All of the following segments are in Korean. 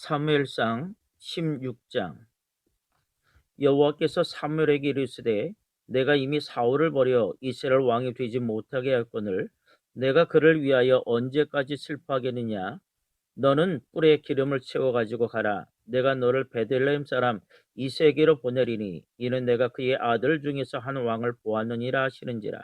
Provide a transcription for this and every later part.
사무엘상 16장. 여호와께서 사무엘에게 이르시되 내가 이미 사울을 버려 이스라엘 왕이 되지 못하게 하였거늘 내가 그를 위하여 언제까지 슬퍼하겠느냐. 너는 뿔에 기름을 채워 가지고 가라. 내가 너를 베들레헴 사람 이새에게로 보내리니 이는 내가 그의 아들 중에서 한 왕을 보았느니라 하시는지라.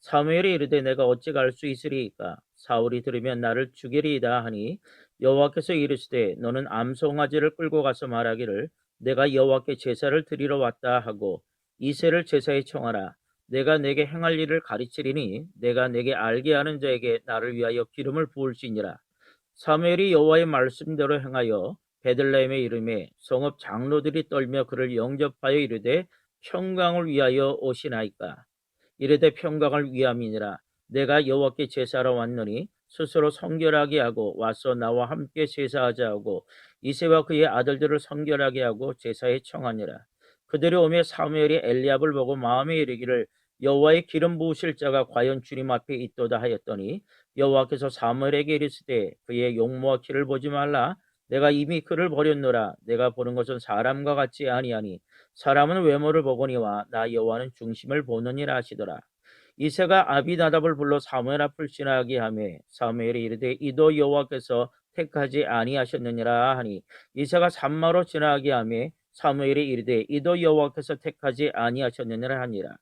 사무엘이 이르되 내가 어찌 갈 수 있으리이까. 사울이 들으면 나를 죽이리이다 하니 여호와께서 이르시되 너는 암송아지를 끌고 가서 말하기를 내가 여호와께 제사를 드리러 왔다 하고 이새를 제사에 청하라. 내가 내게 행할 일을 가르치리니 내가 내게 알게 하는 자에게 나를 위하여 기름을 부을지니라. 사무엘이 여호와의 말씀대로 행하여 베들레헴에 이르매 성읍 장로들이 떨며 그를 영접하여 이르되 평강을 위하여 오시나이까. 이르되 평강을 위함이니라. 내가 여호와께 제사하러 왔노니 스스로 성결하게 하고 와서 나와 함께 제사하자 하고 이새와 그의 아들들을 성결하게 하고 제사에 청하니라. 그들이 오매 사무엘이 엘리압을 보고 마음에 이르기를 여호와의 기름 부으실 자가 과연 주님 앞에 있도다 하였더니 여호와께서 사무엘에게 이르시되 그의 용모와 키를 보지 말라. 내가 이미 그를 버렸노라. 내가 보는 것은 사람과 같지 아니하니 사람은 외모를 보거니와 나 여호와는 중심을 보느니라 하시더라. 이새가 아비나답을 불러 사무엘 앞을 지나가게 하매 사무엘이 이르되 이도 여호와께서 택하지 아니하셨느니라 하니 이새가 산마로 지나가게 하매 사무엘이 이르되 이도 여호와께서 택하지 아니하셨느니라 하니라.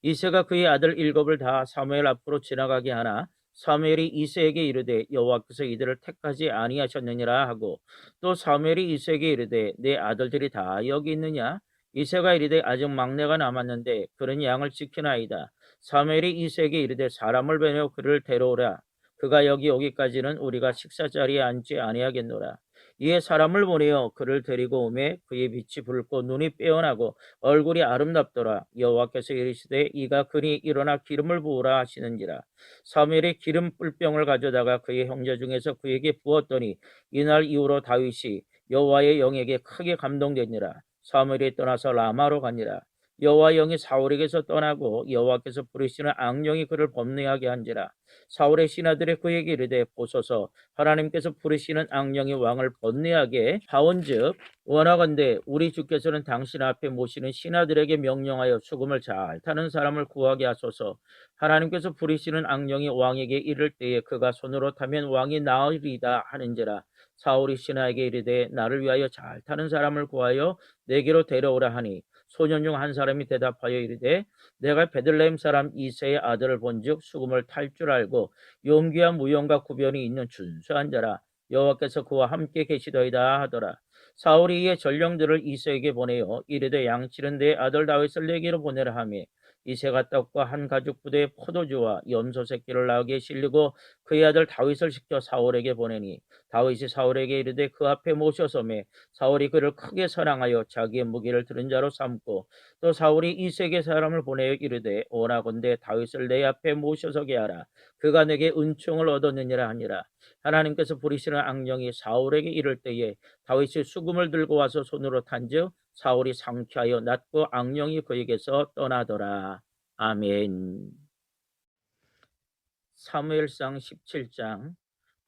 이새가 그의 아들 일곱을 다 사무엘 앞으로 지나가게 하나 사무엘이 이새에게 이르되 여호와께서 이들을 택하지 아니하셨느니라 하고 또 사무엘이 이새에게 이르되 내 아들들이 다 여기 있느냐. 이새가 이르되 아직 막내가 남았는데 그는 양을 지키나이다. 사무엘이 이새에게 이르되 사람을 보내어 그를 데려오라. 그가 여기 오기까지는 우리가 식사 자리에 앉지 아니하겠노라. 이에 사람을 보내어 그를 데리고 오매 그의 빛이 붉고 눈이 빼어나고 얼굴이 아름답더라. 여호와께서 이르시되 이가 그니 일어나 기름을 부으라 하시는지라. 사무엘이 기름 뿔병을 가져다가 그의 형제 중에서 그에게 부었더니 이날 이후로 다윗이 여호와의 영에게 크게 감동되니라. 사무엘이 떠나서 라마로 가니라. 여호와 영이 사울에게서 떠나고 여호와께서 부르시는 악령이 그를 범죄하게 한지라. 사울의 신하들이 그에게 이르되 보소서 하나님께서 부르시는 악령이 왕을 번뇌하게 하온즉 원하건대 우리 주께서는 당신 앞에 모시는 신하들에게 명령하여 죽음을 잘 타는 사람을 구하게 하소서. 하나님께서 부르시는 악령이 왕에게 이를 때에 그가 손으로 타면 왕이 나으리이다 하는지라. 사울이 신하에게 이르되 나를 위하여 잘 타는 사람을 구하여 내게로 데려오라 하니 소년 중 한 사람이 대답하여 이르되 내가 베들레헴 사람 이새의 아들을 본즉 수금을 탈 줄 알고 용기와 무용과 구변이 있는 준수한 자라. 여호와께서 그와 함께 계시더이다 하더라. 사울이 이에 전령들을 이새에게 보내어 이르되 양치는 내 아들 다윗을 내게로 보내라 하며 이새가 떡과 한 가죽 부대에 포도주와 염소 새끼를 나귀에 실리고 그의 아들 다윗을 시켜 사울에게 보내니 다윗이 사울에게 이르되 그 앞에 모셔서매 사울이 그를 크게 사랑하여 자기의 무기를 들은 자로 삼고 또 사울이 이새에게 사람을 보내어 이르되 원하건대 다윗을 내 앞에 모셔서게 하라. 그가 내게 은총을 얻었느니라 하니라. 하나님께서 부리시는 악령이 사울에게 이를 때에 다윗이 수금을 들고 와서 손으로 탄즉 사울이 상쾌하여 낫고 악령이 그에게서 떠나더라. 아멘. 사무엘상 17장.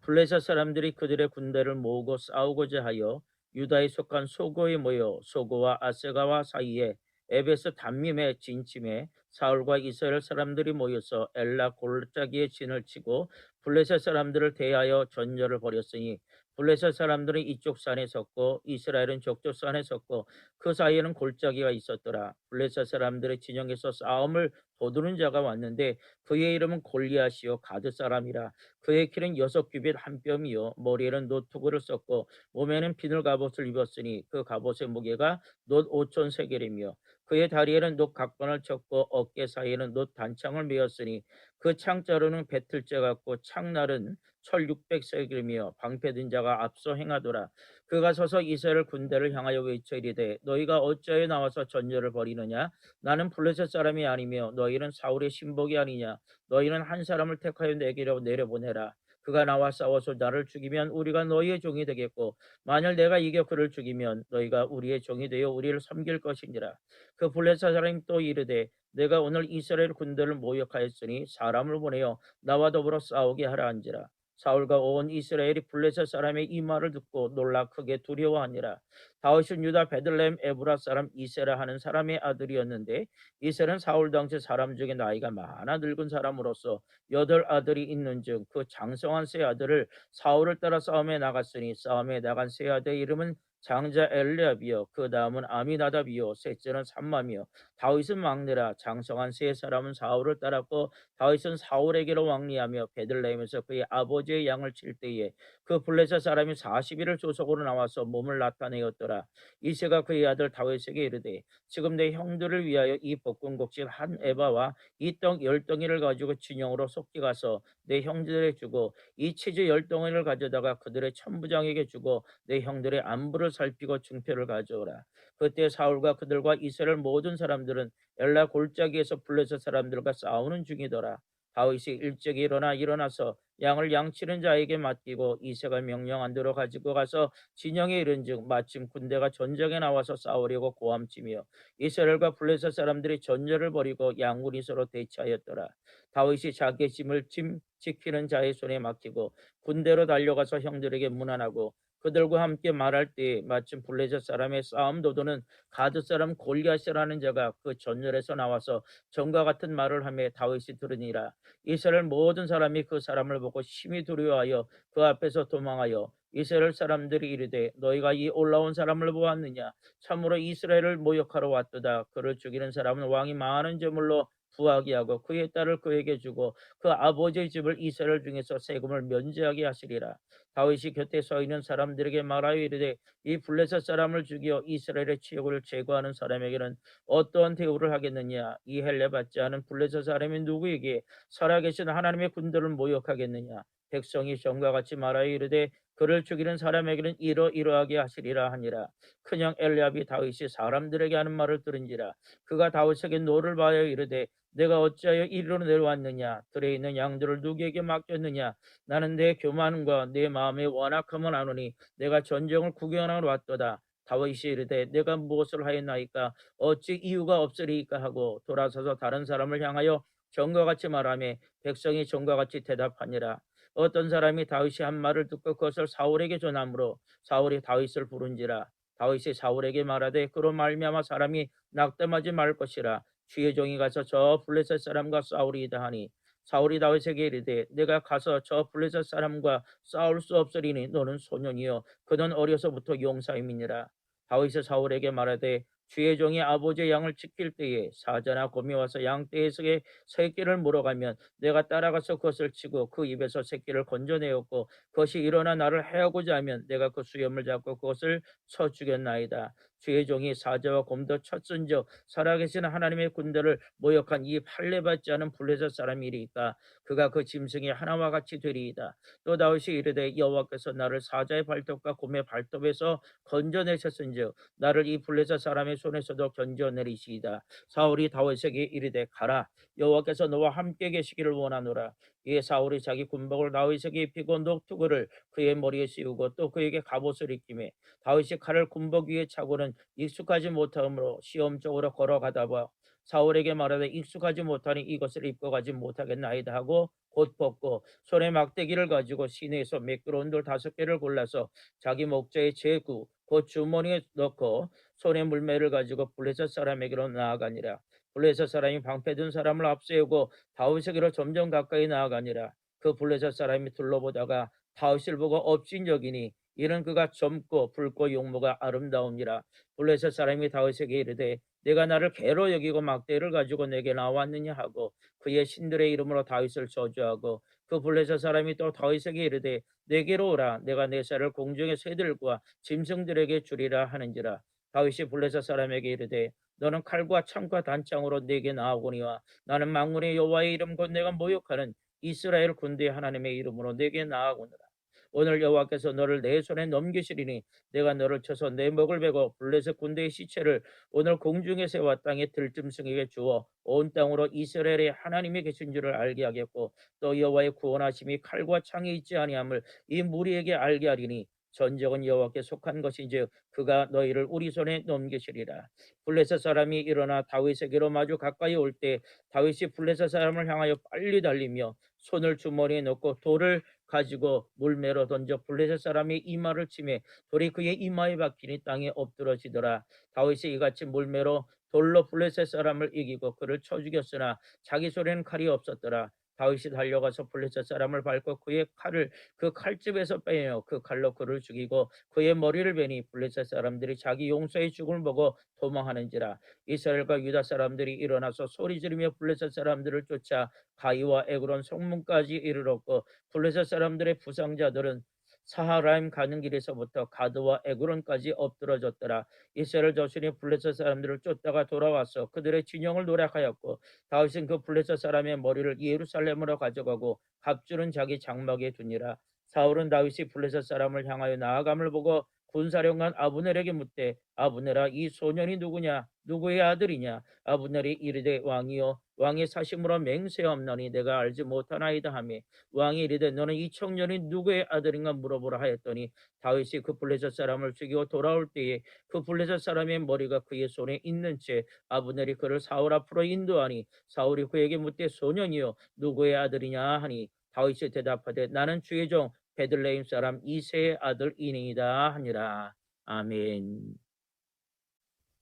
블레셋 사람들이 그들의 군대를 모으고 싸우고자 하여 유다에 속한 소고에 모여 소고와 아세가와 사이에 에베스 담밈에 진침해 사울과 이스라엘 사람들이 모여서 엘라 골짜기에 진을 치고 블레셋 사람들을 대하여 전열을 벌였으니 블레셋 사람들은 이쪽 산에 섰고 이스라엘은 저쪽 산에 섰고 그 사이에는 골짜기가 있었더라. 블레셋 사람들의 진영에서 싸움을 도두는 자가 왔는데 그의 이름은 골리앗이요 가드 사람이라. 그의 키는 6규빗 한 뼘이요 머리에는 노투구를 썼고 몸에는 비늘 갑옷을 입었으니 그 갑옷의 무게가 놋 5천 세겔이며 그의 다리에는 놋 각관을 쳤고 어깨 사이에는 놋 단창을 메었으니 그 창자루는 배틀째 같고 창날은 철 600세겔이며 방패든 자가 앞서 행하더라. 그가 서서 이스라엘 군대를 향하여 외쳐 이르되 너희가 어찌하여 나와서 전열을 벌이느냐. 나는 블레셋 사람이 아니며 너희는 사울의 신복이 아니냐. 너희는 한 사람을 택하여 내게로 내려보내라. 그가 나와 싸워서 나를 죽이면 우리가 너희의 종이 되겠고 만일 내가 이겨 그를 죽이면 너희가 우리의 종이 되어 우리를 섬길 것이니라. 그 블레셋 사람이 또 이르되 내가 오늘 이스라엘 군대를 모욕하였으니 사람을 보내어 나와 더불어 싸우게 하라 한지라. 사울과 온 이스라엘이 블레셋 사람의 이 말을 듣고 놀라 크게 두려워하니라. 다윗은 유다 베들레헴 에브라 사람 이세라 하는 사람의 아들이었는데 이세는 사울 당시 사람 중에 나이가 많아 늙은 사람으로서 8아들이 있는즉 그 장성한 세 아들을 사울을 따라 싸움에 나갔으니 싸움에 나간 세 아들의 이름은 장자 엘리압이요 그 다음은 아미나답이요 셋째는 삼마이요 다윗은 막내라. 장성한 세 사람은 사울을 따랐고 다윗은 사울에게로 왕래하며 베들레헴에서 그의 아버지의 양을 칠 때에 그 블레셋 사람이 40일을 조속으로 나와서 몸을 나타내었더라. 이새가 그의 아들 다윗에게 이르되 지금 내 형들을 위하여 이 볶음곡식 한 에바와 이 떡 10덩이를 가지고 진영으로 속히 가서 내 형제들에게 주고 이 치즈 10덩이를 가져다가 그들의 천부장에게 주고 내 형들의 안부를 살피고 증표를 가져오라. 그때 사울과 그들과 이스라엘 모든 사람들은 엘라 골짜기에서 블레셋 사람들과 싸우는 중이더라. 다윗이 일찍이 일어나서 양을 양치는 자에게 맡기고 이새가 명령한 대로 가지고 가서 진영에 이른즉 마침 군대가 전장에 나와서 싸우려고 고함치며 이스라엘과 블레셋 사람들이 전열을 벌이고 양군이 서로 대치하였더라. 다윗이 자기의 짐을 짐 지키는 자의 손에 맡기고 군대로 달려가서 형들에게 문안하고 그들과 함께 말할 때에 마침 블레셋 사람의 싸움 도도는 가드 사람 골리앗이라는 자가 그 전열에서 나와서 전과 같은 말을 하며 다윗이 들으니라. 이스라엘 모든 사람이 그 사람을 보고 심히 두려워하여 그 앞에서 도망하여 이스라엘 사람들이 이르되 너희가 이 올라온 사람을 보았느냐 참으로 이스라엘을 모욕하러 왔도다. 그를 죽이는 사람은 왕이 많은 제물로 부하게 하고 그의 딸을 그에게 주고 그 아버지의 집을 이스라엘 중에서 세금을 면제하게 하시리라. 다윗이 곁에 서 있는 사람들에게 말하여 이르되 이 블레셋 사람을 죽여 이스라엘의 치욕을 제거하는 사람에게는 어떠한 대우를 하겠느냐. 이 헬레 받지 않은 블레셋 사람이 누구에게 살아계신 하나님의 군대를 모욕하겠느냐. 백성이 전과 같이 말하여 이르되 그를 죽이는 사람에게는 이러이러하게 하시리라 하니라. 큰형 엘리압이 다윗이 사람들에게 하는 말을 들은지라. 그가 다윗에게 노를 바여 이르되 내가 어찌하여 이리로 내려왔느냐. 들에 있는 양들을 누구에게 맡겼느냐. 나는 내 교만과 내 마음의 완악함을 아노니 내가 전쟁을 구경하러 왔도다. 다윗이 이르되 내가 무엇을 하였나이까 어찌 이유가 없으리이까 하고 돌아서서 다른 사람을 향하여 전과 같이 말하며 백성이 전과 같이 대답하니라. 어떤 사람이 다윗이 한 말을 듣고 그것을 사울에게 전하므로 사울이 다윗을 부른지라. 다윗이 사울에게 말하되 그로 말미암아 사람이 낙담하지 말 것이라. 주의 종이 가서 저 블레셋 사람과 싸우리이다 하니 사울이 다윗에게 이르되 내가 가서 저 블레셋 사람과 싸울 수 없으리니 너는 소년이요 그는 어려서부터 용사임이니라. 다윗이 사울에게 말하되 주의 종이 아버지의 양을 지킬 때에 사자나 곰이 와서 양떼에서 새끼를 물어가면 내가 따라가서 그것을 치고 그 입에서 새끼를 건져내었고 그것이 일어나 나를 해하고자 하면 내가 그 수염을 잡고 그것을 쳐 죽였나이다. 주의 종이 사자와 곰도 쳤은즉 살아계신 하나님의 군대를 모욕한 이 판례받지 않은 블레셋 사람이리이까 그가 그 짐승이 하나와 같이 되리이다. 또 다윗이 이르되 여호와께서 나를 사자의 발톱과 곰의 발톱에서 건져내셨은즉 나를 이 블레셋 사람의 손에서도 건져내리시이다. 사울이 다윗에게 이르되 가라 여호와께서 너와 함께 계시기를 원하노라. 이에 사울이 자기 군복을 다윗에게 입히고 녹투구를 그의 머리에 씌우고 또 그에게 갑옷을 입히매 다윗이 칼을 군복 위에 차고는 익숙하지 못하므로 시험적으로 걸어가다 봐 사울에게 말하되 익숙하지 못하니 이것을 입고 가지 못하겠나이다 하고 곧 벗고 손에 막대기를 가지고 시내에서 매끄러운 돌 5개를 골라서 자기 목자의 제구 곧 주머니에 넣고 손에 물매를 가지고 블레셋 사람에게로 나아가니라. 블레셋 사람이 방패든 사람을 앞세우고 다윗에게로 점점 가까이 나아가니라. 그 블레셋 사람이 둘러보다가 다윗을 보고 업신여기니 이는 그가 젊고 붉고 용모가 아름다움이라. 블레셋 사람이 다윗에게 이르되 내가 나를 개로 여기고 막대를 가지고 내게 나왔느냐 하고 그의 신들의 이름으로 다윗을 저주하고 그 블레셋 사람이 또 다윗에게 이르되 내게로 오라 내가 내 살을 공중의 새들과 짐승들에게 주리라 하는지라. 다윗이 블레셋 사람에게 이르되 너는 칼과 창과 단창으로 내게 나아오거니와 나는 만군의 여호와의 이름 곧 내가 모욕하는 이스라엘 군대 하나님의 이름으로 내게 나아오노라. 오늘 여호와께서 너를 내 손에 넘기시리니 내가 너를 쳐서 내 목을 베고 블레셋 군대의 시체를 오늘 공중의 새와 땅의 들짐승에게 주어 온 땅으로 이스라엘의 하나님이 계신 줄을 알게 하겠고 또 여호와의 구원하심이 칼과 창에 있지 아니함을 이 무리에게 알게 하리니 전적은 여호와께 속한 것인즉 그가 너희를 우리 손에 넘기시리라. 블레셋 사람이 일어나 다윗에게로 마주 가까이 올 때 다윗이 블레셋 사람을 향하여 빨리 달리며 손을 주머니에 넣고 돌을 가지고 물매로 던져 블레셋 사람의 이마를 치매 돌이 그의 이마에 박히니 땅에 엎드러지더라. 다윗이 이같이 물매로 돌로 블레셋 사람을 이기고 그를 쳐 죽였으나 자기 손에는 칼이 없었더라. 다윗이 달려가서 블레셋 사람을 밟고 그의 칼을 그 칼집에서 빼내어 그 칼로 그를 죽이고 그의 머리를 베니 블레셋 사람들이 자기 용사의 죽음을 보고 도망하는지라. 이스라엘과 유다 사람들이 일어나서 소리 지르며 블레셋 사람들을 쫓아 가이와 에그론 성문까지 이르렀고 블레셋 사람들의 부상자들은 사하라임 가는 길에서부터 가드와 에그론까지 엎드러졌더라. 이스라엘 저수리 블레셋 사람들을 쫓다가 돌아와서 그들의 진영을 노략하였고 다윗은 그 블레셋 사람의 머리를 예루살렘으로 가져가고 갑주는 자기 장막에 두니라. 사울은 다윗이 블레셋 사람을 향하여 나아감을 보고 군사령관 아브넬에게 묻되 아브넬아 이 소년이 누구냐 누구의 아들이냐. 아브넬이 이르되 왕이여 왕의 사심으로 맹세하옵나니 내가 알지 못하나이다 하매 왕이 이르되 너는 이 청년이 누구의 아들인가 물어보라 하였더니 다윗이 그 블레셋 사람을 죽이고 돌아올 때에 그 블레셋 사람의 머리가 그의 손에 있는 채 아브넬이 그를 사울 앞으로 인도하니 사울이 그에게 묻되 소년이여 누구의 아들이냐 하니 다윗이 대답하되 나는 주의 종 베들레헴 사람 이새의 아들이니이다 하니라. 아멘.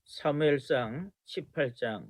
사무엘상 18장.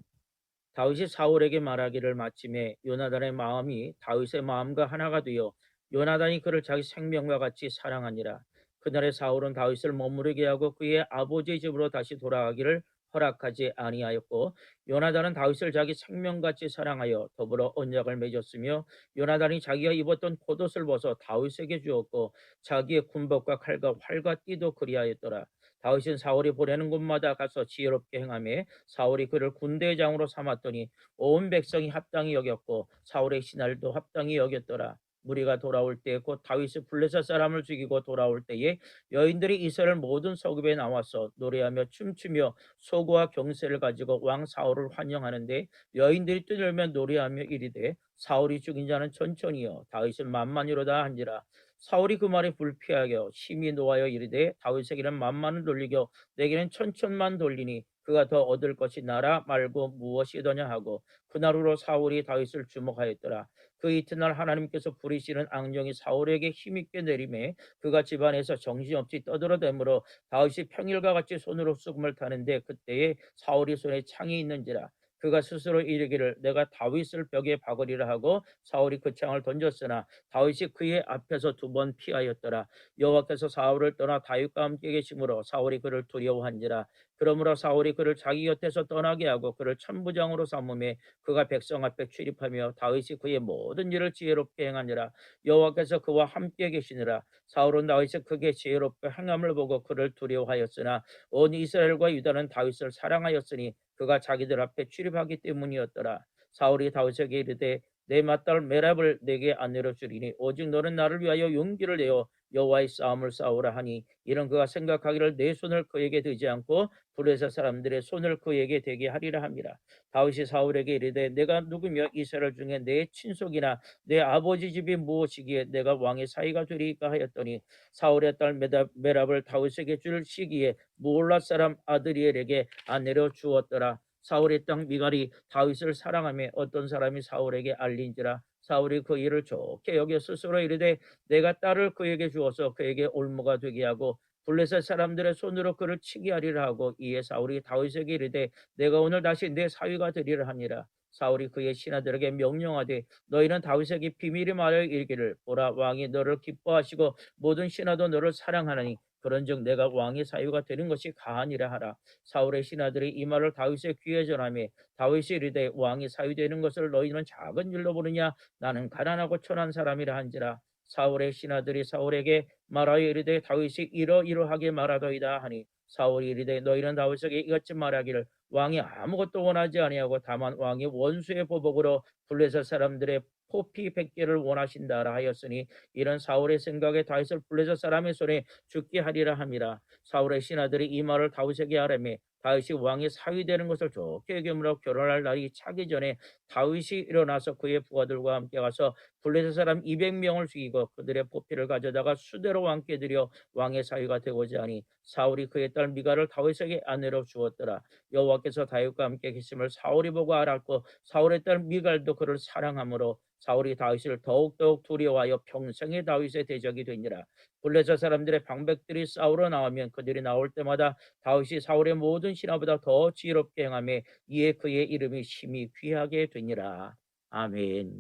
다윗이 사울에게 말하기를 마침에 요나단의 마음이 다윗의 마음과 하나가 되어 요나단이 그를 자기 생명과 같이 사랑하니라. 그날에 사울은 다윗을 머무르게 하고 그의 아버지의 집으로 다시 돌아가기를 허락하지 아니하였고 요나단은 다윗을 자기 생명같이 사랑하여 더불어 언약을 맺었으며 요나단이 자기가 입었던 겉옷을 벗어 다윗에게 주었고 자기의 군복과 칼과 활과 띠도 그리하였더라. 다윗은 사울이 보내는 곳마다 가서 지혜롭게 행하며 사울이 그를 군대장으로 삼았더니 온 백성이 합당히 여겼고 사울의 신하들도 합당히 여겼더라. 무리가 돌아올 때 곧 다윗이 블레셋 사람을 죽이고 돌아올 때에 여인들이 이스라엘 모든 서급에 나와서 노래하며 춤추며 소고와 경세를 가지고 왕 사울을 환영하는데 여인들이 뛰놀며 노래하며 이르되 사울이 죽인 자는 천천히요 다윗은 만만이로다 한지라. 사울이 그 말에 불피하여 심히 노하여 이르되 다윗에게는 만만을 돌리고 내게는 천천만 돌리니 그가 더 얻을 것이 나라 말고 무엇이더냐 하고 그날로 사울이 다윗을 주목하였더라. 그 이튿날 하나님께서 부리시는 악령이 사울에게 힘있게 내림에 그가 집안에서 정신없이 떠들어대므로 다윗이 평일과 같이 손으로 수금을 타는데 그때에 사울이 손에 창이 있는지라. 그가 스스로 이르기를 내가 다윗을 벽에 박으리라 하고 사울이 그 창을 던졌으나 다윗이 그의 앞에서 2번 피하였더라. 여호와께서 사울을 떠나 다윗과 함께 계심으로 사울이 그를 두려워한지라. 그러므로 사울이 그를 자기 곁에서 떠나게 하고 그를 천부장으로 삼음에 그가 백성 앞에 출입하며 다윗이 그의 모든 일을 지혜롭게 행하니라. 여호와께서 그와 함께 계시니라. 사울은 다윗이 크게 지혜롭게 행함을 보고 그를 두려워하였으나 온 이스라엘과 유다는 다윗을 사랑하였으니 그가 자기들 앞에 출입하기 때문이었더라. 사울이 다윗에게 이르되 내 맏딸 메랍을 내게 아내로 주리니 오직 너는 나를 위하여 용기를 내어 여호와의 싸움을 싸우라 하니 이런 그가 생각하기를 내 손을 그에게 대지 않고 블레셋 사람들의 손을 그에게 대게 하리라 함이라. 다윗이 사울에게 이르되 내가 누구며 이스라엘 중에 내 친속이나 내 아버지 집이 무엇이기에 내가 왕의 사이가 되리까 하였더니 사울의 딸 메랍을 다윗에게 줄 시기에 무올라 사람 아드리엘에게 아내로 주었더라. 사울의 땅 미갈이 다윗을 사랑하며 어떤 사람이 사울에게 알린지라. 사울이 그 일을 좋게 여겨 스스로 이르되 내가 딸을 그에게 주어서 그에게 올무가 되게 하고 블레셋 사람들의 손으로 그를 치게 하리라 하고 이에 사울이 다윗에게 이르되 내가 오늘 다시 내 사위가 되리라 하니라. 사울이 그의 신하들에게 명령하되 너희는 다윗에게 비밀히 말하여 이르기를 보라 왕이 너를 기뻐하시고 모든 신하도 너를 사랑하나니 그런즉 내가 왕의 사위가 되는 것이 가하니라 하라. 사울의 신하들이 이 말을 다윗의 귀에 전하며 다윗이 이르되 왕이 사위되는 것을 너희는 작은 일로 보느냐 나는 가난하고 천한 사람이라 한지라. 사울의 신하들이 사울에게 말하여 이르되 다윗이 이러이러하게 말하더이다 하니 사울이 이르되 너희는 다윗에게 이같이 말하기를 왕이 아무것도 원하지 아니하고 다만 왕이 원수의 보복으로 블레셋 사람들의 포피 100개를 원하신다라 하였으니 이런 사울의 생각에 다윗을 블레셋 사람의 손에 죽게 하리라 함이라. 사울의 신하들이 이 말을 다윗에게 하라매 다윗이 왕의 사위 되는 것을 좋게 여김으로 결혼할 날이 차기 전에 다윗이 일어나서 그의 부하들과 함께 가서 블레셋 사람 200명을 죽이고 그들의 포피를 가져다가 수대로 왕께 드려 왕의 사위가 되고자 하니 사울이 그의 딸 미가를 다윗에게 아내로 주었더라. 여호와께서 다윗과 함께 계심을 사울이 보고 알았고 사울의 딸 미갈도 그를 사랑하므로 사울이 다윗을 더욱더욱 두려워하여 평생의 다윗의 대적이 되니라. 블레셋 사람들의 방백들이 싸우러 나오면 그들이 나올 때마다 다윗이 사울의 모든 신하보다 더 지혜롭게 행하며 이에 그의 이름이 심히 귀하게 되니라. 아멘.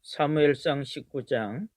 사무엘상 19장.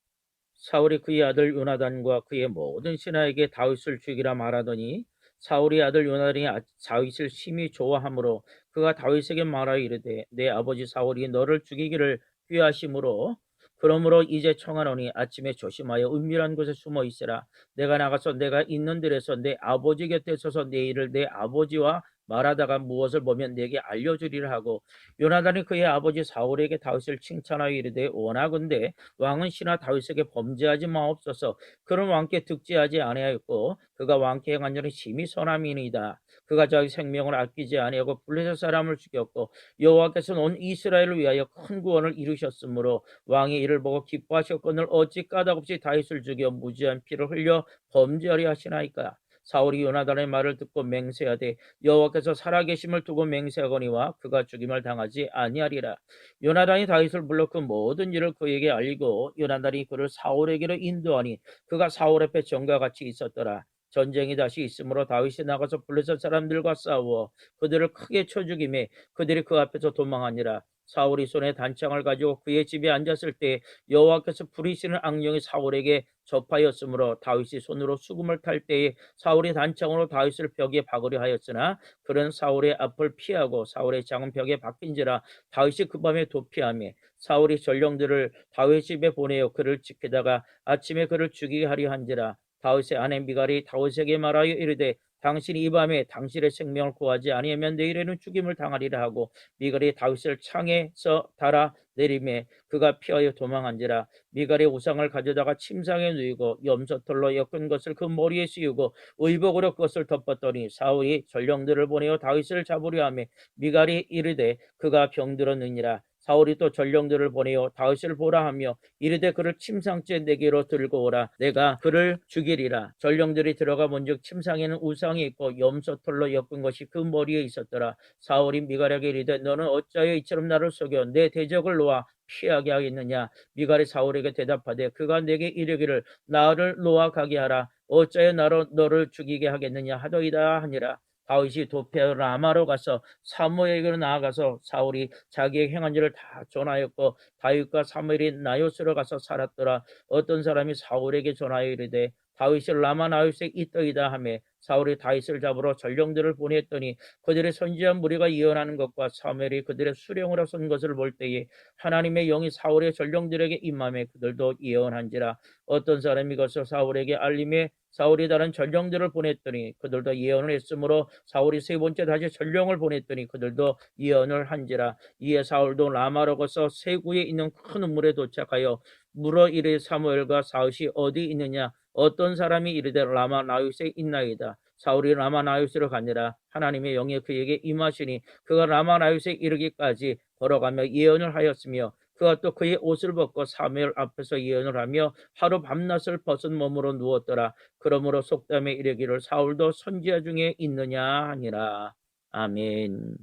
사울이 그의 아들 요나단과 그의 모든 신하에게 다윗을 죽이라 말하더니 사울의 아들 요나단이 다윗을 심히 좋아하므로 그가 다윗에게 말하여 이르되 내 아버지 사울이 너를 죽이기를 귀하심으로 그러므로 이제 청하노니 아침에 조심하여 은밀한 곳에 숨어 있으라. 내가 나가서 내가 있는 들에서 내 아버지 곁에 서서 내 일을 내 아버지와 말하다가 무엇을 보면 내게 알려주리라 하고 요나단이 그의 아버지 사울에게 다윗을 칭찬하여 이르되 원하건대 왕은 신하 다윗에게 범죄하지 마옵소서. 그는 왕께 득죄하지 아니하였고 그가 왕께 행한 일은 심히 선함이니이다. 그가 자기 생명을 아끼지 아니하고 블레셋 사람을 죽였고 여호와께서는 온 이스라엘을 위하여 큰 구원을 이루셨으므로 왕이 이를 보고 기뻐하셨거늘 어찌 까닭없이 다윗을 죽여 무지한 피를 흘려 범죄하려 하시나이까. 사울이 요나단의 말을 듣고 맹세하되 여호와께서 살아계심을 두고 맹세하거니와 그가 죽임을 당하지 아니하리라. 요나단이 다윗을 불러 그 모든 일을 그에게 알리고 요나단이 그를 사울에게로 인도하니 그가 사울 앞에 전과 같이 있었더라. 전쟁이 다시 있으므로 다윗이 나가서 블레셋 사람들과 싸우어 그들을 크게 쳐 죽이매 그들이 그 앞에서 도망하니라. 사울이 손에 단창을 가지고 그의 집에 앉았을 때 여호와께서 부리시는 악령이 사울에게 접하였으므로 다윗이 손으로 수금을 탈 때에 사울이 단창으로 다윗을 벽에 박으려 하였으나 그는 사울의 앞을 피하고 사울의 장은 벽에 박힌지라 다윗이 그 밤에 도피하며 사울이 전령들을 다윗 집에 보내어 그를 지키다가 아침에 그를 죽이게 하려 한지라. 다윗의 아내 미갈이 다윗에게 말하여 이르되 당신이 이 밤에 당신의 생명을 구하지 아니하면 내일에는 죽임을 당하리라 하고 미갈이 다윗을 창에서 달아 내림에 그가 피하여 도망한지라. 미갈의 우상을 가져다가 침상에 누이고 염소털로 엮은 것을 그 머리에 씌우고 의복으로 그것을 덮었더니 사울이 전령들을 보내어 다윗을 잡으려 하며 미갈이 이르되 그가 병들었느니라. 사울이 또 전령들을 보내어 다윗을 보라 하며 이르되 그를 침상째 내게로 들고 오라. 내가 그를 죽이리라. 전령들이 들어가 본즉 침상에는 우상이 있고 염소털로 엮은 것이 그 머리에 있었더라. 사울이 미갈에게 이르되 너는 어찌하여 이처럼 나를 속여 내 대적을 놓아 피하게 하겠느냐. 미갈이 사울에게 대답하되 그가 내게 이르기를 나를 놓아 가게 하라. 어찌하여 나로 너를 죽이게 하겠느냐 하더이다 하니라. 다윗이 도피하여 라마로 가서 사무엘에게로 나아가서 사울이 자기의 행한 일을 다 전하였고 다윗과 사무엘이 나요스로 가서 살았더라. 어떤 사람이 사울에게 전하여 이르되 다윗이 라마 나요스에 있더이다 하며 사울이 다윗을 잡으러 전령들을 보냈더니 그들의 선지한 무리가 예언하는 것과 사무엘이 그들의 수령으로 선 것을 볼 때에 하나님의 영이 사울의 전령들에게 임함에 그들도 예언한지라. 어떤 사람이 가서 사울에게 알림에 사울이 다른 전령들을 보냈더니 그들도 예언을 했으므로 사울이 세 번째 다시 전령을 보냈더니 그들도 예언을 한지라. 이에 사울도 라마로 가서 세구에 있는 큰 우물에 도착하여 물어 이르되 사무엘과 사윗이 어디 있느냐. 어떤 사람이 이르되 라마 나윗에 있나이다. 사울이 라마 나윗으로 가니라. 하나님의 영이 그에게 임하시니 그가 라마 나윗에 이르기까지 걸어가며 예언을 하였으며 그가 또 그의 옷을 벗고 사무엘 앞에서 예언을 하며 하루 밤낮을 벗은 몸으로 누웠더라. 그러므로 속담에 이르기를 사울도 선지자 중에 있느냐 하니라. 아멘.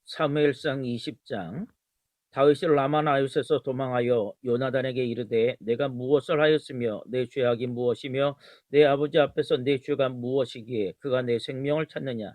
사무엘상 20장. 다윗이 라마 나윗에서 도망하여 요나단에게 이르되 내가 무엇을 하였으며 내 죄악이 무엇이며 내 아버지 앞에서 내 죄가 무엇이기에 그가 내 생명을 찾느냐.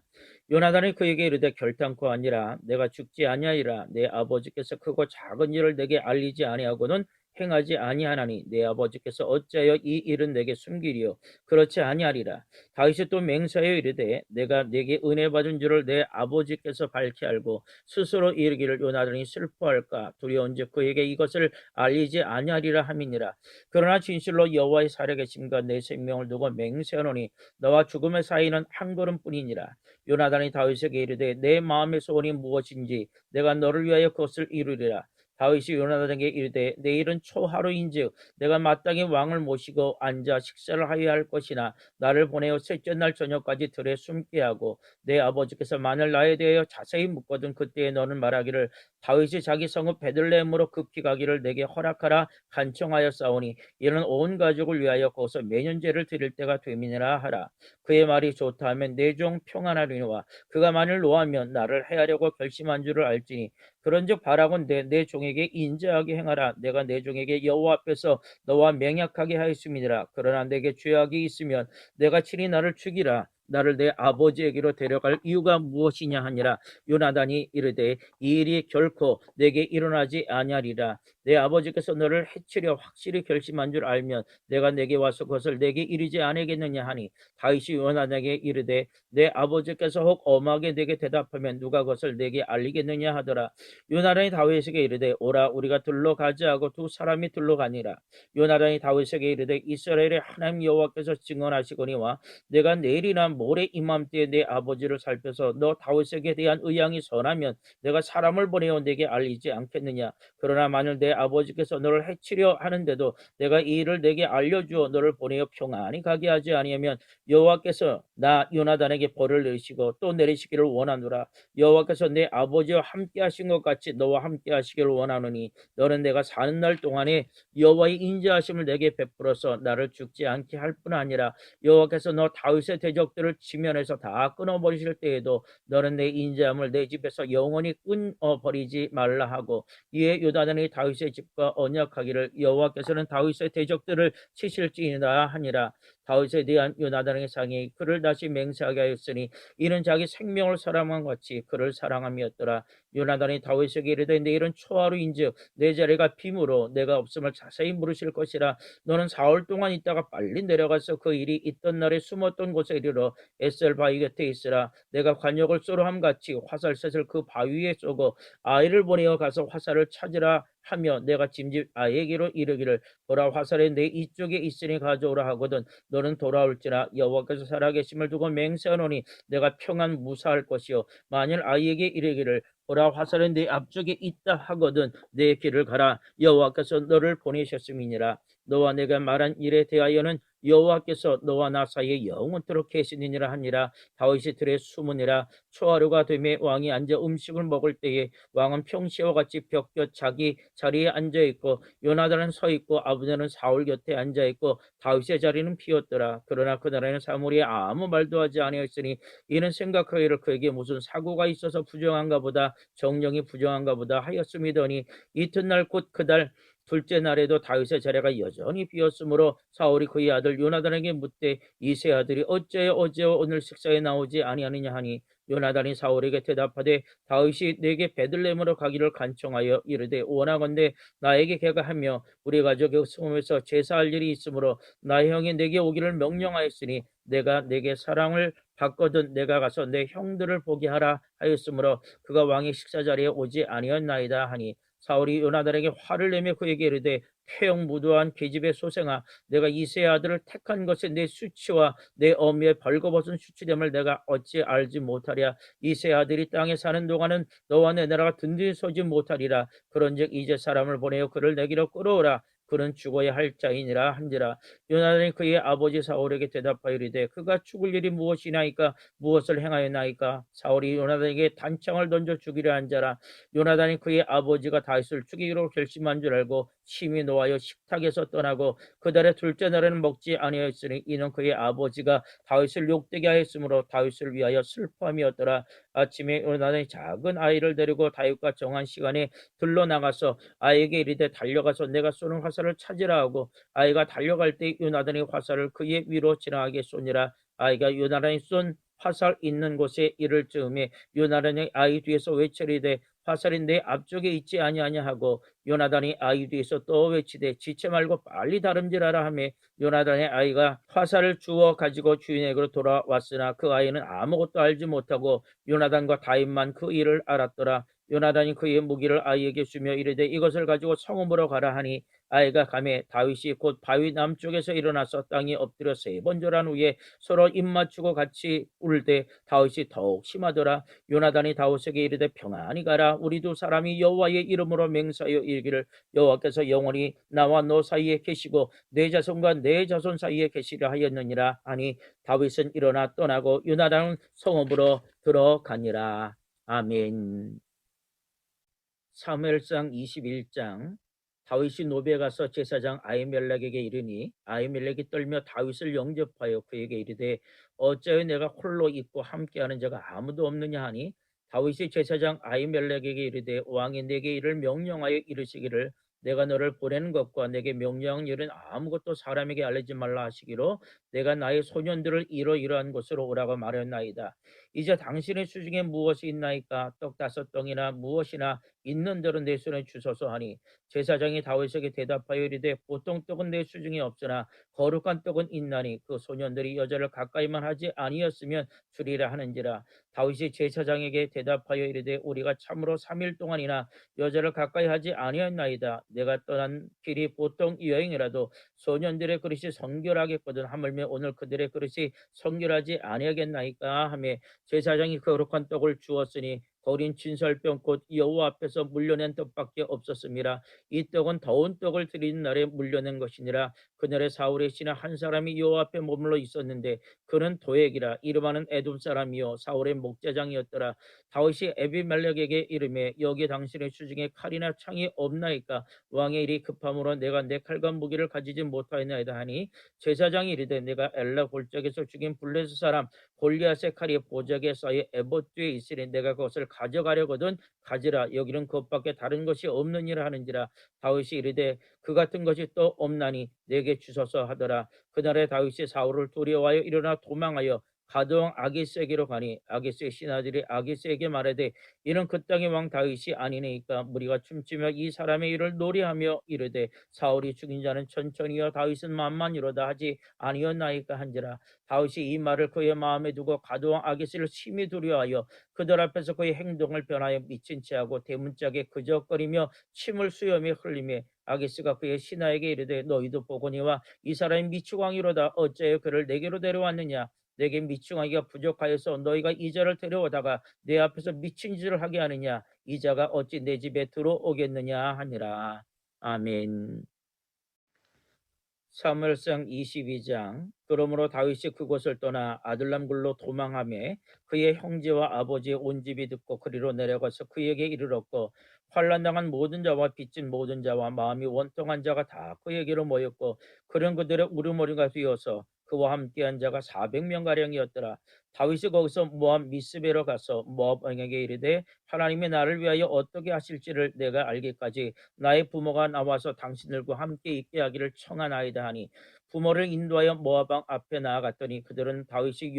요나단이 그에게 이르되 결단코 아니라 내가 죽지 아니하리라. 내 아버지께서 크고 작은 일을 내게 알리지 아니하고는 행하지 아니하나니 내 아버지께서 어찌하여 이 일은 내게 숨기리요 그렇지 아니하리라. 다윗이 또 맹세하여 이르되 내가 내게 은혜 받은 줄을 내 아버지께서 밝히 알고 스스로 이르기를 요나단이 슬퍼할까 두려운즉 그에게 이것을 알리지 아니하리라 함이니라. 그러나 진실로 여호와의 살아계심과 내 생명을 두고 맹세하노니 너와 죽음의 사이는 한 걸음뿐이니라. 요나단이 다윗에게 이르되 내 마음의 소원이 무엇인지 내가 너를 위하여 그것을 이루리라. 다윗이 요나단에게 이르되 내일은 초하루인즉 내가 마땅히 왕을 모시고 앉아 식사를 하여야 할 것이나 나를 보내어 셋째 날 저녁까지 들에 숨게 하고 내 아버지께서 만일 나에 대하여 자세히 묻거든 그때에 너는 말하기를 다윗이 자기 성읍 베들레헴으로 급히 가기를 내게 허락하라 간청하였사오니 이는 온 가족을 위하여 거기서 매년제를 드릴 때가 됨이니라 하라. 그의 말이 좋다 하면 내 종 평안하리니와 그가 만일 노하면 나를 해하려고 결심한 줄을 알지니 그런즉 바라건대 내 종에게 인자하게 행하라. 내가 내 종에게 여호와 앞에서 너와 맹약하게 하였음이니라. 그러나 내게 죄악이 있으면 내가 친히 나를 죽이라. 나를 내 아버지에게로 데려갈 이유가 무엇이냐 하니라. 요나단이 이르되 이 일이 결코 내게 일어나지 아니하리라. 내 아버지께서 너를 해치려 확실히 결심한 줄 알면 내가 내게 와서 그것을 내게 이르지 아니겠느냐 하니 다윗이 요나단에게 이르되 내 아버지께서 혹 엄하게 내게 대답하면 누가 그것을 내게 알리겠느냐 하더라. 요나단이 다윗에게 이르되 오라 우리가 들러 가자 하고 두 사람이 들러 가니라. 요나단이 다윗에게 이르되 이스라엘의 하나님 여호와께서 증언하시거니와 내가 내일이나 모레 이맘때에 내 아버지를 살펴서 너 다윗에게 대한 의향이 선하면 내가 사람을 보내어 내게 알리지 않겠느냐. 그러나 만일 내 아버지께서 너를 해치려 하는데도 내가 이 일을 내게 알려주어 너를 보내어 평안히 가게 하지 아니하면 여호와께서 나 요나단에게 벌을 내리시고 또 내리시기를 원하노라. 여호와께서 내 아버지와 함께 하신 것 같이 너와 함께 하시기를 원하노니 너는 내가 사는 날 동안에 여호와의 인자하심을 내게 베풀어서 나를 죽지 않게 할 뿐 아니라 여호와께서 너 다윗의 대적들을 지면에서 다 끊어버리실 때에도 너는 내 인자함을 내 집에서 영원히 끊어버리지 말라 하고 이에 요나단이 다윗의 집과 언약하기를 여호와께서는 다윗의 대적들을 치실지니라 하니라. 다윗에 대한 요나단의 상이 그를 다시 맹세하게 하였으니 이는 자기 생명을 사랑한 같이 그를 사랑함이었더라. 요나단이 다윗에게 이르되 내일은 초하루인즉 내 자리가 빔으로 내가 없음을 자세히 물으실 것이라. 너는 사흘 동안 있다가 빨리 내려가서 그 일이 있던 날에 숨었던 곳에 이르러 에셀 바위 곁에 있으라. 내가 관역을 쏘로함 같이 화살셋을 그 바위에 쏘고 아이를 보내어 가서 화살을 찾으라 하며 내가 짐짓 아이에게로 이르기를 보라 화살이 내 이쪽에 있으니 가져오라 하거든 너는 돌아올지라. 여호와께서 살아계심을 두고 맹세하노니 내가 평안 무사할 것이요 만일 아이에게 이르기를 보라 화살은 내 앞쪽에 있다 하거든 내 길을 가라. 여호와께서 너를 보내셨음이니라. 너와 내가 말한 일에 대하여는 여호와께서 너와 나 사이에 영원토록 계시느니라 하니라. 다윗이 들에 숨으니라. 초하루가 되매 왕이 앉아 음식을 먹을 때에 왕은 평시와 같이 벽곁 자기 자리에 앉아 있고 요나단은 서 있고 아브넬은 사울 곁에 앉아 있고 다윗의 자리는 비었더라. 그러나 그날에는 사무엘이 아무 말도 하지 아니하였으니 이는 생각하기를 그에게 무슨 사고가 있어서 부정한가 보다 정령이 부정한가 보다 하였음이더니 이튿날 곧 그달 둘째 날에도 다윗의 자리가 여전히 비었으므로 사울이 그의 아들 요나단에게 묻되 이 세 아들이 어째 어제와 오늘 식사에 나오지 아니하느냐 하니 요나단이 사울에게 대답하되 다윗이 내게 베들레헴으로 가기를 간청하여 이르되 원하건대 나에게 개가하며 우리 가족의 성읍에서 제사할 일이 있으므로 나의 형이 내게 오기를 명령하였으니 내가 내게 사랑을 받거든 내가 가서 내 형들을 보게 하라 하였으므로 그가 왕의 식사 자리에 오지 아니었나이다 하니 사울이 요나단에게 화를 내며 그에게 이르되 폐영무도한 계집의 소생아 내가 이새의 아들을 택한 것에 내 수치와 내 어미의 벌거벗은 수치됨을 내가 어찌 알지 못하랴. 이새의 아들이 땅에 사는 동안은 너와 내 나라가 든든히 서지 못하리라. 그런즉 이제 사람을 보내어 그를 내기로 끌어오라. 그는 죽어야 할 자이니라 한지라. 요나단이 그의 아버지 사울에게 대답하여 이르되 그가 죽을 일이 무엇이나이까 무엇을 행하였나이까. 사울이 요나단에게 단창을 던져 죽이려 한 자라. 요나단이 그의 아버지가 다윗을 죽이기로 결심한 줄 알고 심히 노하여 식탁에서 떠나고 그달의 둘째 날에는 먹지 아니하였으니 이는 그의 아버지가 다윗을 욕되게 하였으므로 다윗을 위하여 슬퍼함이었더라. 아침에 요나단이 작은 아이를 데리고 다윗과 정한 시간에 들러 나가서 아이에게 이르되 달려가서 내가 쏘는 화살을 찾으라 하고 아이가 달려갈 때 요나단이 화살을 그의 위로 지나가게 쏘니라. 아이가 요나단이 쏜 화살 있는 곳에 이를 즈음에 요나단의 아이 뒤에서 외치리되 화살이 내 앞쪽에 있지 아니하냐 하고 요나단이 아이 뒤에서 또 외치되 지체 말고 빨리 다름질하라 하며 요나단의 아이가 화살을 주워 가지고 주인에게로 돌아왔으나 그 아이는 아무것도 알지 못하고 요나단과 다윗만 그 일을 알았더라. 요나단이 그의 무기를 아이에게 주며 이르되 이것을 가지고 성읍으로 가라 하니 아이가 가매 다윗이 곧 바위 남쪽에서 일어나서 땅에 엎드려 세 번 절한 후에 서로 입맞추고 같이 울되 다윗이 더욱 심하더라. 요나단이 다윗에게 이르되 평안히 가라. 우리 두 사람이 여호와의 이름으로 맹세하여 이르기를 여호와께서 영원히 나와 너 사이에 계시고 내 자손과 내 자손 사이에 계시려 하였느니라 하니 다윗은 일어나 떠나고 요나단은 성읍으로 들어가니라. 아멘. 사무엘상 21장. 다윗이 노베에 가서 제사장 아히멜렉에게 이르니 아히멜렉이 떨며 다윗을 영접하여 그에게 이르되 어찌하여 내가 홀로 있고 함께하는 자가 아무도 없느냐 하니 다윗이 제사장 아히멜렉에게 이르되 왕이 내게 이를 명령하여 이르시기를 내가 너를 보내는 것과 내게 명령한 일은 아무것도 사람에게 알리지 말라 하시기로 내가 나의 소년들을 이러이러한 곳으로 오라고 말했나이다. 이제 당신의 수중에 무엇이 있나이까? 떡 5덩이나 무엇이나 있는 대로 내 손에 주소서 하니 제사장이 다윗에게 대답하여 이르되 보통 떡은 내 수중에 없으나 거룩한 떡은 있나니 그 소년들이 여자를 가까이만 하지 아니었으면 주리라 하는지라. 다윗이 제사장에게 대답하여 이르되 우리가 참으로 3일 동안이나 여자를 가까이 하지 아니었나이다. 내가 떠난 길이 보통 여행이라도 소년들의 그릇이 성결하겠거든 하물며 오늘 그들의 그릇이 성결하지 아니하겠나이까 하며 제사장이 거룩한 떡을 주었으니 거린 진설병 곧 여호와 앞에서 물려낸 떡밖에 없었음이라. 이 떡은 더운 떡을 드리는 날에 물려낸 것이니라. 그날에 사울의 신하 한 사람이 여호와 앞에 머물러 있었는데 그는 도액이라 이름하는 에돔 사람이요 사울의 목자장이었더라. 다윗이 에비멜렉에게 이르매 여기 당신의 수중에 칼이나 창이 없나이까? 왕의 일이 급함으로 내가 내 칼과 무기를 가지지 못하였나이다 하니 제사장이 이르되 내가 엘라 골짜기에서 죽인 블레셋 사람 골리앗의 칼이 보자기에 쌓여 에봇 뒤에 있으니 내가 그것을 가져가려거든 가지라. 여기는 그것밖에 다른 것이 없느니라 하는지라. 다윗이 이르되 그 같은 것이 또 없나니 내게 주소서 하더라. 그날에 다윗이 사울을 두려워하여 일어나 도망하여 가드왕 아기스에게로 가니 아기스의 신하들이 아기스에게 말하되 이는 그 땅의 왕 다윗이 아니니까 무리가 춤추며 이 사람의 일을 노래하며 이르되 사울이 죽인 자는 천천히여 다윗은 만만이로다 하지 아니었나이까 한지라. 다윗이 이 말을 그의 마음에 두고 가드왕 아기스를 심히 두려워하여 그들 앞에서 그의 행동을 변하여 미친 채하고 대문짝에 그적거리며 침을 수염에 흘리며 아기스가 그의 신하에게 이르되 너희도 보거니와 이 사람이 미추광이로다. 어찌하여 그를 내게로 데려왔느냐? 내게 미충하기가 부족하여서 너희가 이 자를 데려오다가 내 앞에서 미친 짓을 하게 하느냐? 이 자가 어찌 내 집에 들어오겠느냐 하니라. 아멘. 사무엘상 22장. 그러므로 다윗이 그곳을 떠나 아들람 굴로 도망하며 그의 형제와 아버지의 온 집이 듣고 그리로 내려가서 그에게 이르렀고 환난당한 모든 자와 빚진 모든 자와 마음이 원통한 자가 다 그에게로 모였고 그런 그들의 울음소리가 되어서 그와 함께한 자가 400명가량이었더라. 다윗이 거기서 모압 미스베로 가서 모압 왕에게 이르되 하나님이 나를 위하여 어떻게 하실지를 내가 알기까지 나의 부모가 나와서 당신들과 함께 있게 하기를 청하나이다 하니 부모를 인도하여 모압 왕 앞에 나아갔더니 그들은 다윗이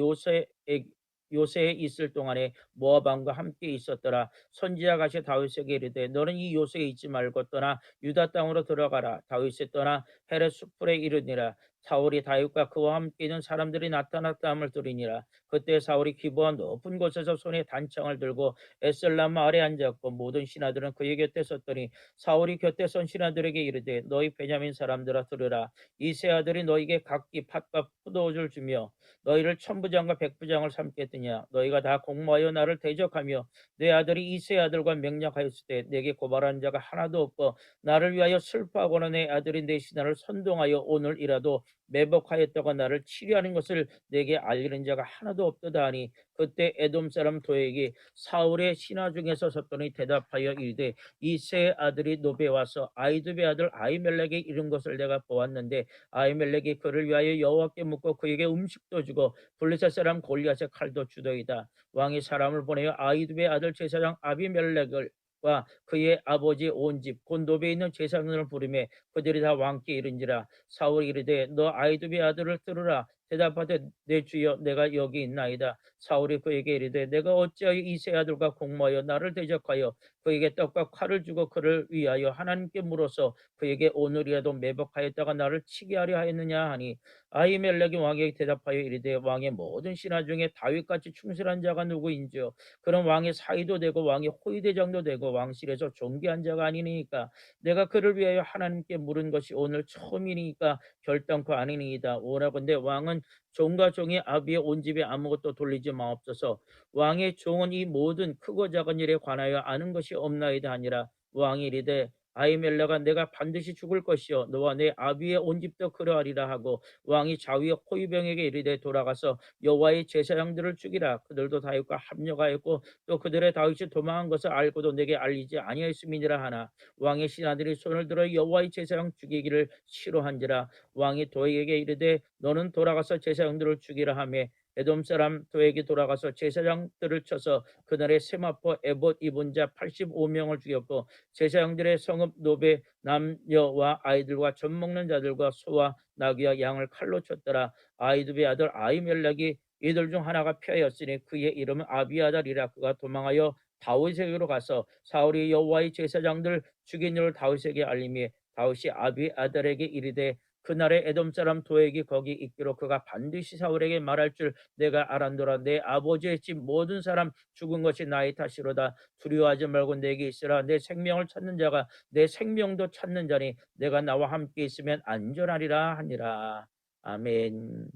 요새에 있을 동안에 모압 왕과 함께 있었더라. 선지자 가시 다윗에게 이르되 너는 이 요새에 있지 말고 떠나 유다 땅으로 들어가라. 다윗이 떠나 헤렛 수풀에 이르니라. 사울이 다윗과 그와 함께 있는 사람들이 나타났다 함을 들으니라. 그때 사울이 기브아 높은 곳에서 손에 단창을 들고 에셀람 마을에 앉았고 모든 신하들은 그의 곁에 섰더니 사울이 곁에 선 신하들에게 이르되 너희 베냐민 사람들아 들으라. 이 세 아들이 너희에게 각기 팥과 포도주를 주며 너희를 천부장과 백부장을 삼겠느냐? 너희가 다 공모하여 나를 대적하며 내 아들이 이 세 아들과 맹약하였을 때 내게 고발한 자가 하나도 없고 나를 위하여 슬퍼하거나 내 아들이 내 신하를 선동하여 오늘이라도 매복하였다고 나를 치료하는 것을 내게 알리는 자가 하나도 없도다 하니 그때 에돔 사람 도액이 사울의 신하 중에서 섰더니 대답하여 이르되 이 세 아들이 노베 와서 아히두베 아들 아히멜렉에 이른 것을 내가 보았는데 아히멜렉이 그를 위하여 여호와께 묻고 그에게 음식도 주고 블레셋 사람 골리앗의 칼도 주더이다. 왕이 사람을 보내어 아히두베 아들 제사장 아비멜렉을 과 그의 아버지 온 집 곧 노베에 있는 제사장을 부르매 그들이 다 왕께 이른지라. 사울이 이르되 너 아히두베 아들을 들으라. 대답하되 내 주여 내가 여기 있나이다. 사울이 그에게 이르되 내가 어찌하여 이세 아들과 공모하여 나를 대적하여 그에게 떡과 칼을 주고 그를 위하여 하나님께 물어서 그에게 오늘이라도 매복하였다가 나를 치게 하려 하였느냐 하니 아히멜렉이 왕에게 대답하여 이르되 왕의 모든 신하 중에 다윗같이 충실한 자가 누구인지요 그런 왕의 사위도 되고 왕의 호위대장도 되고 왕실에서 존귀한 자가 아니니까 내가 그를 위하여 하나님께 물은 것이 오늘 처음이니까 결단코 아니니이다. 오라건대 왕은 종과 종이 아비의 온 집에 아무것도 돌리지 마옵소서. 왕의 종은 이 모든 크고 작은 일에 관하여 아는 것이 없나이다 하니라. 왕이 이르되 아히멜렉아 내가 반드시 죽을 것이요 너와 내 아비의 온 집도 그러하리라 하고 왕이 자위의 호위병에게 이르되 돌아가서 여호와의 제사장들을 죽이라. 그들도 다윗과 합력하였고 또 그들의 다윗이 도망한 것을 알고도 내게 알리지 아니하였음이니라 하나 왕의 신하들이 손을 들어 여호와의 제사장 죽이기를 싫어한지라. 왕이 도에게 이르되 너는 돌아가서 제사장들을 죽이라 하며 에돔 사람 도에게 돌아가서 제사장들을 쳐서 그날의 세마포 에봇 입은 자 85명을 죽였고 제사장들의 성읍 노베 남녀와 아이들과 젖 먹는 자들과 소와 나귀와 양을 칼로 쳤더라. 아이두베 아들 아히멜렉이 이들 중 하나가 피하였으니 그의 이름은 아비아달이라. 그가 도망하여 다윗에게로 가서 사울이 여호와의 제사장들 죽인 일을 다윗에게 알림이 다윗이 아비아달에게 이르되 그날에 에돔 사람 도액이 거기 있기로 그가 반드시 사울에게 말할 줄 내가 알았노라. 내 아버지의 집 모든 사람 죽은 것이 나의 탓이로다. 두려워하지 말고 내게 있으라. 내 생명을 찾는 자가 내 생명도 찾는 자니 내가 나와 함께 있으면 안전하리라 하니라. 아멘.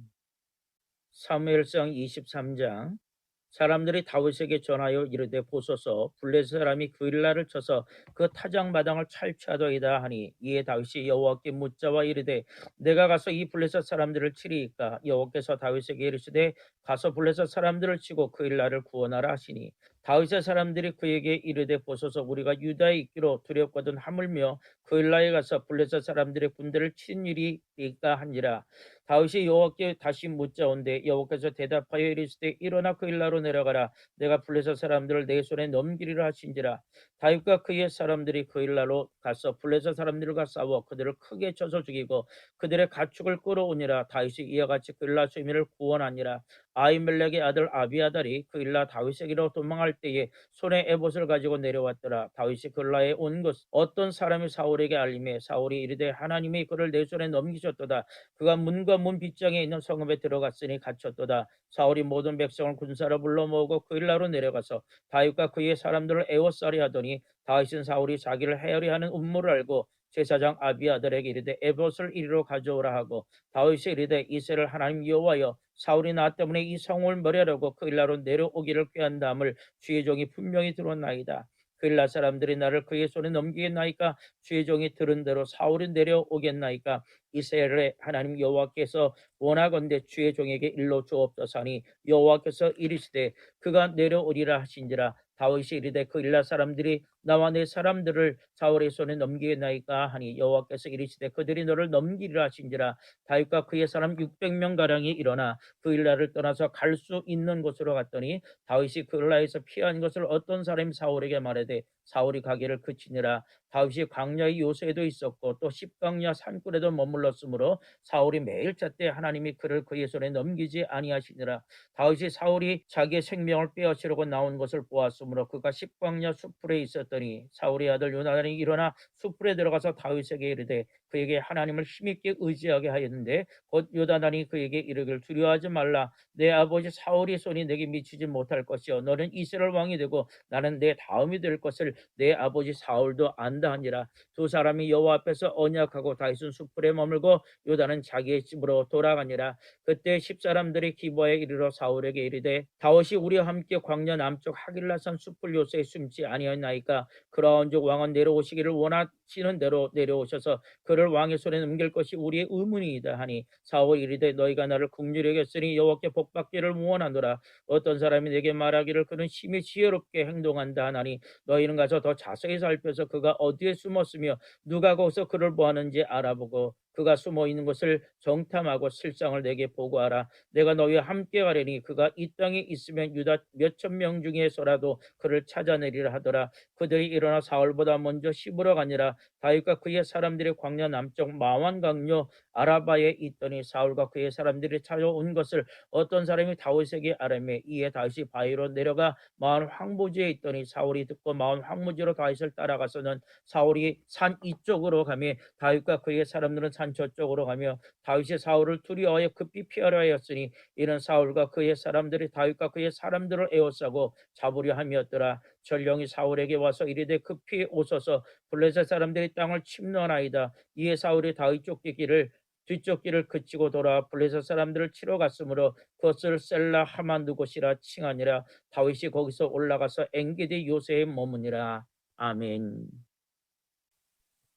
사무엘상 23장. 사람들이 다윗에게 전하여 이르되 보소서 블레셋 사람이 그일라를 쳐서 그 타작 마당을 탈취하더이다 하니 이에 다윗이 여호와께 묻자와 이르되 내가 가서 이 블레셋 사람들을 치리이까. 여호와께서 다윗에게 이르시되 가서 블레셋 사람들을 치고 그일라를 구원하라 하시니 다윗의 사람들이 그에게 이르되 보소서 우리가 유다에 있기로 두렵거든 하물며 그일라에 가서 블레셋 사람들의 군대를 친 일이 있까 하니라. 다윗이 여호와께 다시 묻자온데 여호와께서 대답하여 이르시되 일어나 그일라로 내려가라. 내가 블레셋 사람들을 내 손에 넘기리라 하신지라. 다윗과 그의 사람들이 그일라로 가서 블레셋 사람들과 싸워 그들을 크게 쳐서 죽이고 그들의 가축을 끌어오니라. 다윗이 이와 같이 그일라 수민을 구원하니라. 아히멜렉의 아들 아비아달이 그일라 다윗에게로 도망할 때에 손에 에봇을 가지고 내려왔더라. 다윗이 그일라에 온 것 어떤 사람이 사울에게 알림해 사울이 이르되 하나님이 그를 내 손에 넘기셨도다. 그가 문과 문 빗장에 있는 성읍에 들어갔으니 갇혔도다. 사울이 모든 백성을 군사로 불러 모으고 그일라로 내려가서 다윗과 그의 사람들을 에워싸려 하더니 다윗은 사울이 자기를 해하려 하는 음모를 알고 제사장 아비아들에게 이르되 에봇을 이리로 가져오라 하고 다윗이 이르되 이새를 하나님 여호와여 사울이 나 때문에 이 성을 멸하려고 그일라로 내려오기를 꾀한다함을 주의 종이 분명히 들었나이다. 그일라 사람들이 나를 그의 손에 넘기겠나이까. 주의 종이 들은 대로 사울이 내려오겠나이까. 이스라엘의 하나님 여호와께서 원하건대 주의 종에게 일러 주옵소서 하니 여호와께서 이르시되 그가 내려오리라 하신지라. 다윗이 이르되 그일라 사람들이 나와 내 사람들을 사울의 손에 넘기겠나이까 하니 여호와께서 이르시되 그들이 너를 넘기리라 하신지라. 다윗과 그의 사람 600명 가량이 일어나 그일라를 떠나서 갈 수 있는 곳으로 갔더니 다윗이 그일라에서 피한 것을 어떤 사람이 사울에게 말하되 사울이 가기를 그치니라. 다윗이 광야의 요새에도 있었고 또 십광야 산굴에도 머물렀으므로 사울이 매일 잣때 하나님이 그를 그의 손에 넘기지 아니하시니라. 다윗이 사울이 자기의 생명을 빼앗으려고 나온 것을 보았으므로 그가 십광야 숲풀에 있었더니 사울의 아들 요나단이 일어나 숲풀에 들어가서 다윗에게 이르되 그에게 하나님을 힘있게 의지하게 하였는데 곧 요나단이 그에게 이르기를 두려워하지 말라. 내 아버지 사울의 손이 내게 미치지 못할 것이요 너는 이스라엘 왕이 되고 나는 내 다음이 될 것을 내 아버지 사울도 안다 하니라. 두 사람이 여호와 앞에서 언약하고 다윗은 숲풀에 머물고 요단은 자기의 집으로 돌아가니라. 그때 10사람들이 기브아에 이르러 사울에게 이르되 다윗이 우리와 함께 광야 남쪽 하길라산 숲풀 요새에 숨지 아니하였나이까. 그러한즉 왕은 내려오시기를 원하시는 대로 내려오셔서 그를 왕의 손에 넘길 것이 우리의 의문이이다 하니 사울이 이르되 너희가 나를 긍휼히 여겼으니 여호와께 복받기를 원하노라. 어떤 사람이 내게 말하기를 그는 심히 지혜롭게 행동한다 하나니 너희는 가서 더 자세히 살펴서 그가 어디에 숨었으며 누가 거기서 그를 보았는지 알아보고 그가 숨어 있는 것을 정탐하고 실상을 내게 보고하라. 내가 너희와 함께 가려니 그가 이 땅에 있으면 유다 몇천 명 중에서라도 그를 찾아내리라 하더라. 그들이 일어나 사울보다 먼저 시부러 가니라. 다윗과 그의 사람들이 광야 남쪽 마완 강요 아라바에 있더니 사울과 그의 사람들이 찾아온 것을 어떤 사람이 다윗에게 아뢰매 이에 다윗이 바위로 내려가 마온 황무지에 있더니 사울이 듣고 마온 황무지로 다윗을 따라가서는 사울이 산 이쪽으로 가며 다윗과 그의 사람들은 산 저쪽으로 가며 다윗이 사울을 두려워하여 급히 피하려 하였으니 이는 사울과 그의 사람들이 다윗과 그의 사람들을 에워싸고 잡으려 함이었더라. 전령이 사울에게 와서 이르되 급히 오소서 블레셋 사람들이 땅을 침노하나이다. 이에 사울이 다윗 뒤쫓기를 그치고 돌아 블레셋 사람들을 치러 갔으므로 그것을 셀라 하만두 곳이라 칭하니라. 다윗이 거기서 올라가서 엔게디 요새에 머무니라. 아멘.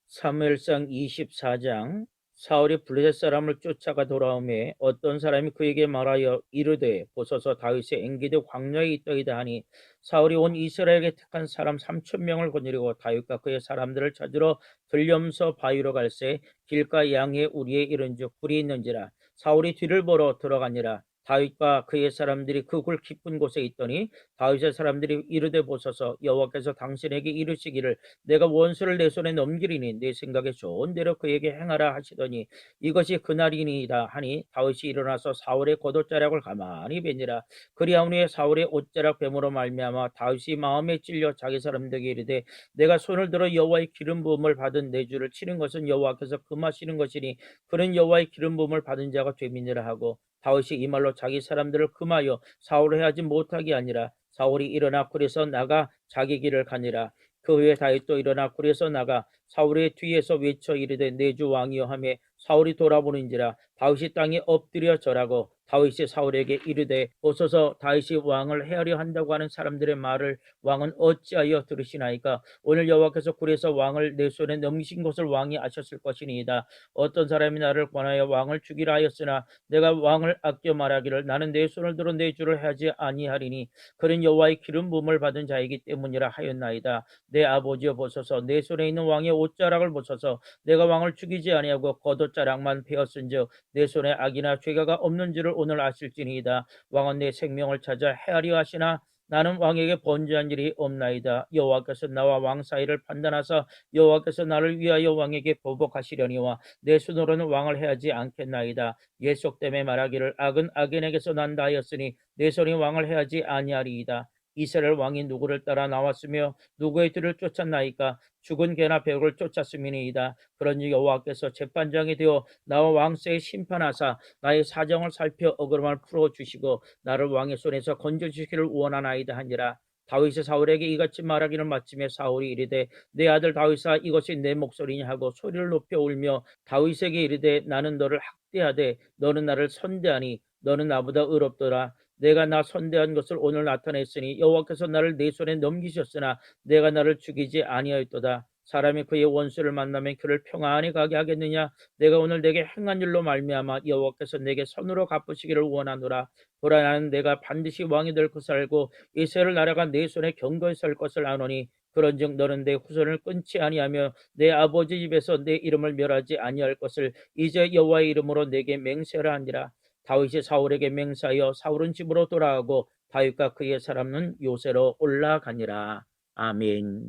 사무엘상 24장. 사울이 블레셋 사람을 쫓아가 돌아오매 어떤 사람이 그에게 말하여 이르되 보소서 다윗이 엔게디 광야에 있더이다 하니 사울이 온 이스라엘에게 택한 사람 3,000명을 거느리고 다윗과 그의 사람들을 찾으러 들려서 바위로 갈새 길가 양의 우리에 이른즉 굴이 있는지라. 사울이 뒤를 보러 들어가니라. 다윗과 그의 사람들이 그 굴 깊은 곳에 있더니 다윗의 사람들이 이르되 보소서 여호와께서 당신에게 이르시기를 내가 원수를 내 손에 넘기리니 내 생각에 좋은 대로 그에게 행하라 하시더니 이것이 그날이니이다 하니 다윗이 일어나서 사울의 겉옷자락을 가만히 베니라. 그리하오니 사울의 옷자락 뱀으로 말미암아 다윗이 마음에 찔려 자기 사람들에게 이르되 내가 손을 들어 여호와의 기름 부음을 받은 내 주를 치는 것은 여호와께서 금하시는 것이니 그는 여호와의 기름 부음을 받은 자가 되미니라 하고 다윗이 이 말로 자기 사람들을 금하여 사울을 해하지 못하게 하니라. 사울이 일어나 굴에서 나가 자기 길을 가니라. 그 후에 다윗도 일어나 굴에서 나가 사울의 뒤에서 외쳐 이르되 내 주 왕이여 하매 사울이 돌아보는지라. 다윗이 땅에 엎드려 절하고 다윗이 사울에게 이르되 보소서 다윗이 왕을 해하려 한다고 하는 사람들의 말을 왕은 어찌하여 들으시나이까. 오늘 여호와께서 굴에서 왕을 내 손에 넘기신 것을 왕이 아셨을 것이니이다. 어떤 사람이 나를 권하여 왕을 죽이라 하였으나 내가 왕을 아껴 말하기를 나는 내 손을 들어 내 주를 해하지 아니하리니 그는 여호와의 기름 부음을 받은 자이기 때문이라 하였나이다. 내 아버지여 보소서 내 손에 있는 왕의 옷자락을 보소서 내가 왕을 죽이지 아니하고 겉옷자락만 베었은즉 내 손에 악이나 죄가가 없는지를 오늘 아실지니이다. 왕은 내 생명을 찾아 해하려 하시나 나는 왕에게 번제한 일이 없나이다. 여호와께서 나와 왕 사이를 판단하사 여호와께서 나를 위하여 왕에게 보복하시려니와 내 손으로는 왕을 해하지 않겠나이다. 예속 때문에 말하기를 악은 악인에게서 난다 하였으니 내 손이 왕을 해하지 아니하리이다. 이스라엘 왕이 누구를 따라 나왔으며 누구의 뒤를 쫓았나이까. 죽은 개나 배역을 쫓았음이니이다. 그런즉 여호와께서 재판장이 되어 나와 왕세에 심판하사 나의 사정을 살펴 억울함을 풀어주시고 나를 왕의 손에서 건져주시기를 원하나이다 하니라. 다윗이 사울에게 이같이 말하기를 마침에 사울이 이르되 내 아들 다윗아 이것이 내 목소리냐 하고 소리를 높여 울며 다윗에게 이르되 나는 너를 학대하되 너는 나를 선대하니 너는 나보다 의롭더라. 내가 나 선대한 것을 오늘 나타냈으니 여호와께서 나를 내 손에 넘기셨으나 내가 나를 죽이지 아니하였도다. 사람이 그의 원수를 만나면 그를 평안히 가게 하겠느냐. 내가 오늘 내게 행한 일로 말미암아 여호와께서 내게 선으로 갚으시기를 원하노라. 보라 나는 내가 반드시 왕이 될 것을 알고 이스라엘 나라가 내 손에 견고히 설 것을 아노니 그런즉 너는 내 후손을 끊지 아니하며 내 아버지 집에서 내 이름을 멸하지 아니할 것을 이제 여호와의 이름으로 내게 맹세하라 하니라. 다윗이 사울에게 맹세하여 사울은 집으로 돌아가고 다윗과 그의 사람은 요새로 올라가니라. 아멘.